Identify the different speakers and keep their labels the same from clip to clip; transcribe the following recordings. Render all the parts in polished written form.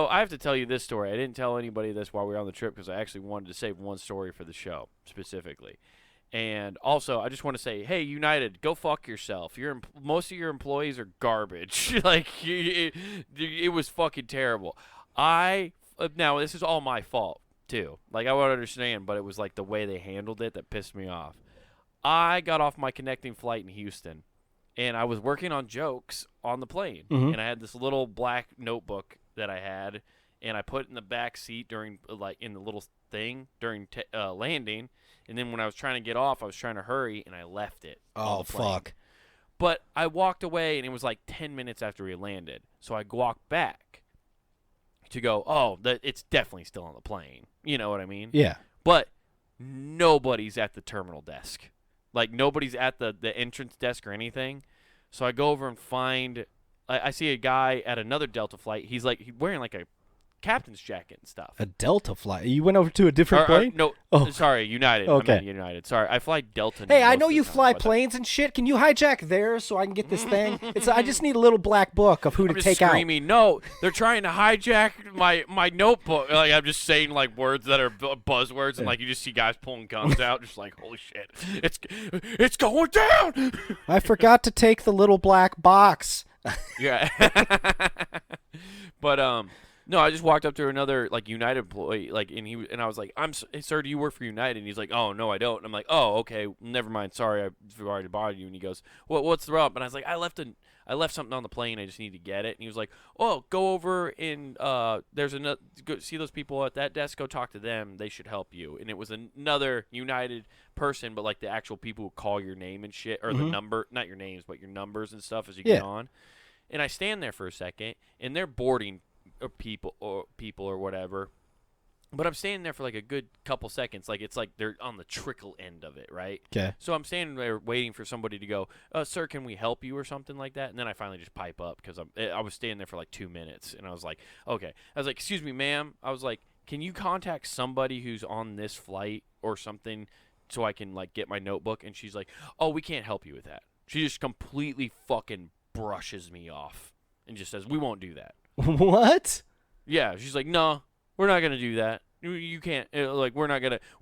Speaker 1: I have to tell you this story. I didn't tell anybody this while we were on the trip because I actually wanted to save one story for the show specifically. And also, I just want to say, hey, United, go fuck yourself. Most of your employees are garbage. Like, it was fucking terrible. Now, this is all my fault, too. Like, I would understand, but it was, like, the way they handled it that pissed me off. I got off my connecting flight in Houston, and I was working on jokes on the plane.
Speaker 2: Mm-hmm.
Speaker 1: And I had this little black notebook that I had, and I put it in the back seat during, like, in the little thing during landing. And then when I was trying to get off, I was trying to hurry, and I left it.
Speaker 2: Oh, fuck.
Speaker 1: But I walked away, and it was like 10 minutes after we landed. So I walked back to go, it's definitely still on the plane. You know what I mean?
Speaker 2: Yeah.
Speaker 1: But nobody's at the terminal desk. Like, nobody's at the entrance desk or anything. So I go over and find – I see a guy at another Delta flight. He's wearing like a captain's jacket and stuff.
Speaker 2: A Delta flight? You went over to a different plane?
Speaker 1: No, sorry, United.
Speaker 2: Okay.
Speaker 1: I meant United. Sorry, I fly Delta.
Speaker 2: Hey, I
Speaker 1: most
Speaker 2: know
Speaker 1: of the
Speaker 2: you
Speaker 1: time.
Speaker 2: fly planes and shit. Can you hijack theirs so I can get this thing? I just need a little black book of who
Speaker 1: I'm
Speaker 2: to
Speaker 1: just
Speaker 2: take
Speaker 1: screaming, no, they're trying to hijack my notebook. Like, I'm just saying, like, words that are buzzwords, and, like, you just see guys pulling guns out, just like, holy shit, it's going down!
Speaker 2: out. I forgot to take the little black box.
Speaker 1: Yeah. But, no, I just walked up to another, like, United employee, like, and I was like, sir, do you work for United? And he's like, oh, no, I don't. And I'm like, oh, okay, never mind. Sorry, I've already bothered you. And he goes, what's the rub? And I was like, I left something on the plane. I just need to get it. And he was like, oh, go over and there's another. Go see those people at that desk. Go talk to them. They should help you. And it was another United person, but like the actual people who call your name and shit, or the number, not your names, but your numbers and stuff as you get on. And I stand there for a second, and they're boarding people or whatever. But I'm standing there for like a good couple seconds. Like, it's like they're on the trickle end of it, right?
Speaker 2: Okay.
Speaker 1: So I'm standing there waiting for somebody to go, sir, can we help you or something like that? And then I finally just pipe up because I was standing there for like 2 minutes. And I was like, okay. I was like, excuse me, ma'am. I was like, can you contact somebody who's on this flight or something so I can like get my notebook? And she's like, oh, we can't help you with that. She just completely fucking brushes me off and just says, we won't do that.
Speaker 2: What?
Speaker 1: Yeah, she's like, no, we're not going to do that. You can't, like,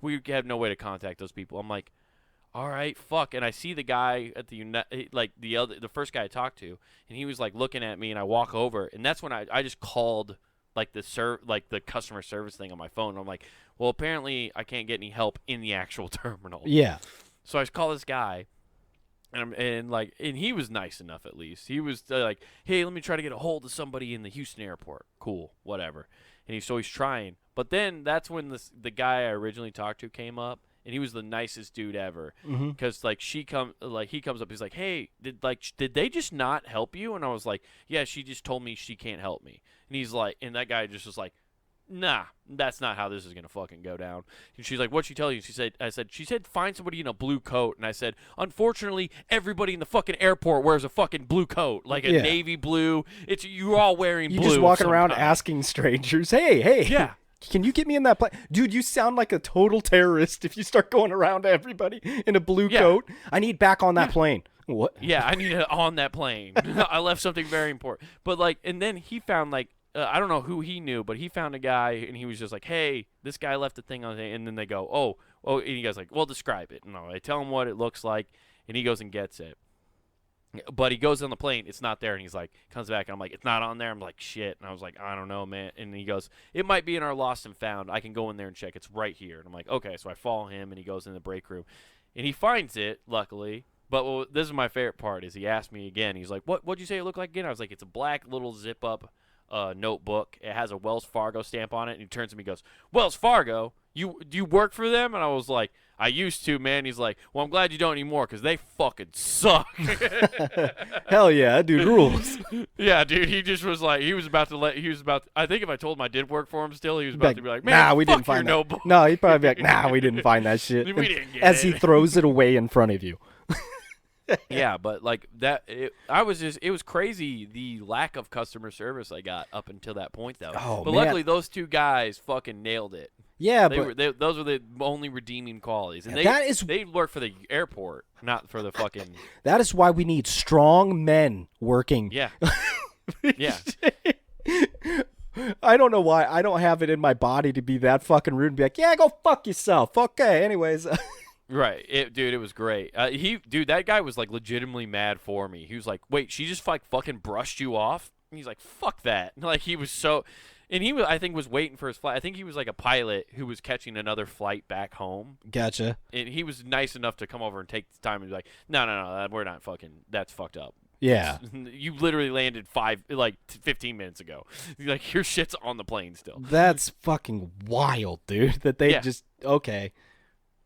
Speaker 1: we have no way to contact those people. I'm like, all right, fuck. And I see the guy at the first guy I talked to, and he was like looking at me, and I walk over, and that's when I just called like the customer service thing on my phone. And I'm like, well, apparently I can't get any help in the actual terminal.
Speaker 2: Yeah.
Speaker 1: So I call this guy. And he was nice enough at least. He was like, hey, let me try to get a hold of somebody in the Houston airport. Cool, whatever. And he's trying. But then that's when the guy I originally talked to came up, and he was the nicest dude ever. Because he comes up, he's like, hey, did they just not help you? And I was like, yeah, she just told me she can't help me. And he's like, and that guy just was like, nah, that's not how this is gonna fucking go down. And she's like, what'd she tell you? She said find somebody in a blue coat. And I said, unfortunately, everybody in the fucking airport wears a fucking blue coat, like a navy blue. You're all wearing blue.
Speaker 2: You just walking around asking strangers, hey,
Speaker 1: yeah,
Speaker 2: can you get me in that plane? Dude, you sound like a total terrorist if you start going around to everybody in a blue coat. I need back on that plane. What?
Speaker 1: Yeah, I need it on that plane. I left something very important. But like, and then he found like, I don't know who he knew, but he found a guy, and he was just like, hey, this guy left a thing on it. And then they go, oh, and he goes like, well, describe it. And I tell him what it looks like, and he goes and gets it. But he goes on the plane, it's not there, and he's like, comes back, and I'm like, it's not on there. I'm like, shit. And I was like, I don't know, man. And he goes, it might be in our lost and found. I can go in there and check. It's right here. And I'm like, okay. So I follow him, and he goes in the break room, and he finds it, luckily. But this is my favorite part, is he asked me again. He's like, what'd you say it looked like again? I was like, it's a black little zip-up notebook. It has a Wells Fargo stamp on it. And he turns to me and goes, Wells Fargo? Do you work for them? And I was like, I used to, man. He's like, well, I'm glad you don't anymore because they fucking suck.
Speaker 2: Hell yeah, dude rules.
Speaker 1: Yeah, dude. He just was like, I think if I told him I did work for him still, he was about to be like, man,
Speaker 2: nah, we
Speaker 1: fuck
Speaker 2: didn't find
Speaker 1: your
Speaker 2: that.
Speaker 1: notebook.
Speaker 2: No, he'd probably be like, nah, we didn't find that shit.
Speaker 1: We didn't get
Speaker 2: as
Speaker 1: it.
Speaker 2: he throws it away in front of you.
Speaker 1: Yeah, but like that, it was crazy the lack of customer service I got up until that point, though.
Speaker 2: Oh,
Speaker 1: but
Speaker 2: man.
Speaker 1: luckily, those two guys fucking nailed it.
Speaker 2: Yeah,
Speaker 1: those were the only redeeming qualities, and they work for the airport, not for the fucking.
Speaker 2: That is why we need strong men working.
Speaker 1: Yeah, yeah.
Speaker 2: I don't know why. I don't have it in my body to be that fucking rude and be like, yeah, go fuck yourself. Okay, anyways.
Speaker 1: Right, dude, it was great. Dude, that guy was like legitimately mad for me. He was like, "Wait, she just like fucking brushed you off?" And he's like, "Fuck that!" Like he was so, and he was, I think, was waiting for his flight. I think he was like a pilot who was catching another flight back home.
Speaker 2: Gotcha.
Speaker 1: And he was nice enough to come over and take the time and be like, "No, we're not fucking. That's fucked up."
Speaker 2: Yeah.
Speaker 1: You literally landed 15 minutes ago. Like your shit's on the plane still.
Speaker 2: That's fucking wild, dude. That they
Speaker 1: Yeah.
Speaker 2: just okay.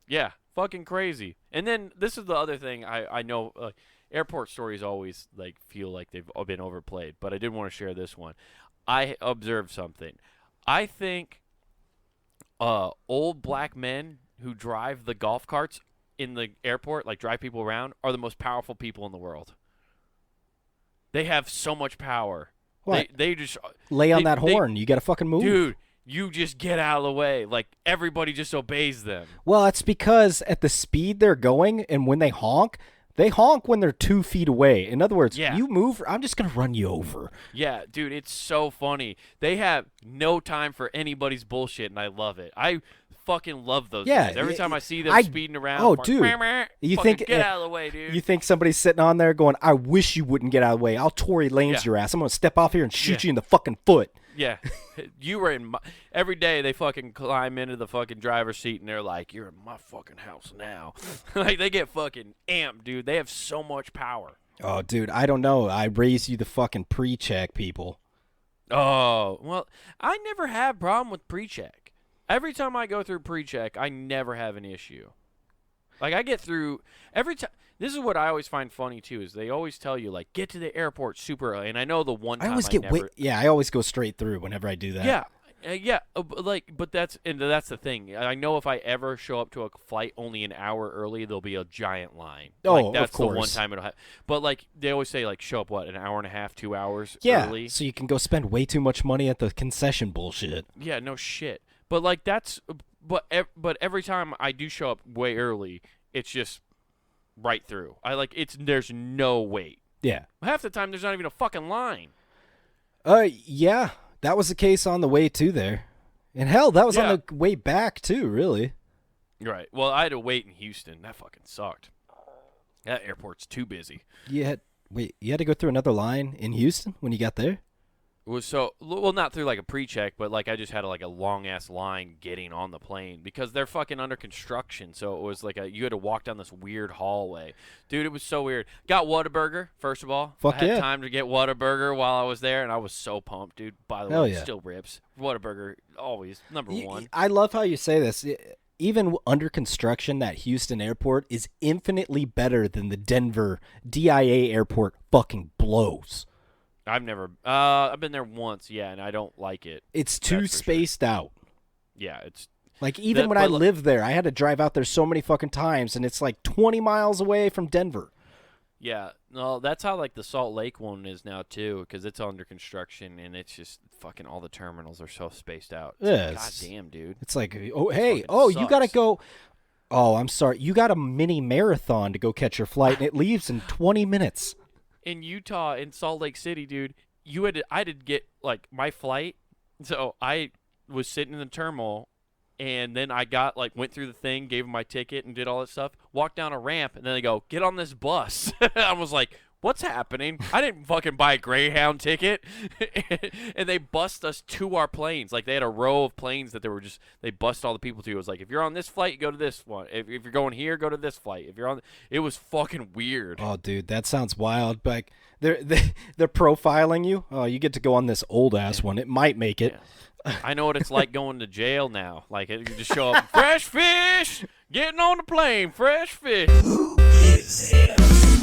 Speaker 1: Yeah, fucking crazy. And then this is the other thing I know. Airport stories always like feel like they've been overplayed, but I did want to share this one. I observed something. I think old black men who drive the golf carts in the airport, like drive people around, are the most powerful people in the world. They have so much power.
Speaker 2: What?
Speaker 1: They just
Speaker 2: Lay on that horn. You got to fucking move.
Speaker 1: dude. You just get out of the way. Like everybody just obeys them.
Speaker 2: Well, it's because at the speed they're going and when they honk when they're 2 feet away. In other words,
Speaker 1: Yeah.
Speaker 2: you move, I'm just going to run you over.
Speaker 1: Yeah, dude, it's so funny. They have no time for anybody's bullshit, and I love it. I fucking love those
Speaker 2: Yeah,
Speaker 1: guys. Every time I see them
Speaker 2: I-
Speaker 1: speeding around,
Speaker 2: oh,
Speaker 1: I'm like,
Speaker 2: dude.
Speaker 1: "Meh, meh."
Speaker 2: You
Speaker 1: Fucking
Speaker 2: think-
Speaker 1: get out of the way, dude.
Speaker 2: You think somebody's sitting on there going, I wish you wouldn't get out of the way. I'll Tory Lanez
Speaker 1: Yeah.
Speaker 2: your ass. I'm going to step off here and shoot
Speaker 1: Yeah.
Speaker 2: you in the fucking foot.
Speaker 1: Yeah, you were in my, every day. They fucking climb into the fucking driver's seat and they're like, "You're in my fucking house now." Like they get fucking amped, dude. They have so much power.
Speaker 2: Oh, dude, I don't know. I raised you the fucking pre-check people.
Speaker 1: Oh well, I never have problem with pre-check. Every time I go through pre-check, I never have an issue. Like I get through every time. This is what I always find funny too. Is they always tell you like get to the airport super early, and I know the one time
Speaker 2: I always I always go straight through whenever I do that.
Speaker 1: Yeah, but that's the thing. I know if I ever show up to a flight only an hour early, there'll be a giant line.
Speaker 2: Oh,
Speaker 1: like, that's
Speaker 2: of course.
Speaker 1: the one time it'll happen. But like they always say, like show up an hour and a half, 2 hours
Speaker 2: Yeah,
Speaker 1: early.
Speaker 2: so you can go spend way too much money at the concession bullshit.
Speaker 1: Yeah, no shit. But like but every time I do show up way early, it's just right through. There's no wait.
Speaker 2: Yeah.
Speaker 1: Half the time there's not even a fucking line.
Speaker 2: Yeah, that was the case on the way to there. And hell, that was
Speaker 1: Yeah.
Speaker 2: on the way back too, really.
Speaker 1: Right. Well, I had to wait in Houston. That fucking sucked. That airport's too busy.
Speaker 2: You had to go through another line in Houston when you got there?
Speaker 1: It was not through like a pre-check, but like I just had like a long ass line getting on the plane because they're fucking under construction. So it was like you had to walk down this weird hallway, dude. It was so weird. Got Whataburger first of all.
Speaker 2: Fuck
Speaker 1: I had
Speaker 2: yeah.
Speaker 1: time to get Whataburger while I was there, and I was so pumped, dude. By the
Speaker 2: Hell
Speaker 1: way,
Speaker 2: yeah.
Speaker 1: still rips. Whataburger always number one.
Speaker 2: I love how you say this. Even under construction, that Houston airport is infinitely better than the Denver DIA airport fucking blows.
Speaker 1: I've been there once, yeah, and I don't like it.
Speaker 2: It's too
Speaker 1: That's for sure.
Speaker 2: spaced out.
Speaker 1: Yeah, it's
Speaker 2: Like, even when I lived there, I had to drive out there so many fucking times, and it's like 20 miles away from Denver.
Speaker 1: yeah. No, that's how like the Salt Lake one is now too, because it's under construction and it's just fucking all the terminals are so spaced out. It's
Speaker 2: Yeah,
Speaker 1: like,
Speaker 2: it's-
Speaker 1: God damn, dude.
Speaker 2: It's like, oh, hey,
Speaker 1: fucking
Speaker 2: you got to
Speaker 1: sucks.
Speaker 2: go. Oh, I'm sorry. You got a mini marathon to go catch your flight, and it leaves in 20 minutes.
Speaker 1: In Utah, in Salt Lake City, dude, I had to get like my flight. So I was sitting in the terminal, and then I went through the thing, gave them my ticket, and did all that stuff. Walked down a ramp, and then they go, "Get on this bus." I was like, "What's happening?" I didn't fucking buy a Greyhound ticket, and they bussed us to our planes. Like they had a row of planes that they bussed all the people to. It was like, if you're on this flight, you go to this one. If you're going here, go to this flight. If you're on, it was fucking weird.
Speaker 2: Oh, dude, that sounds wild. Like they're profiling you. Oh, you get to go on this old ass one. It might make it.
Speaker 1: Yeah. I know what it's like going to jail now. Like you just show up, fresh fish, getting on the plane, fresh fish.
Speaker 3: Who is him?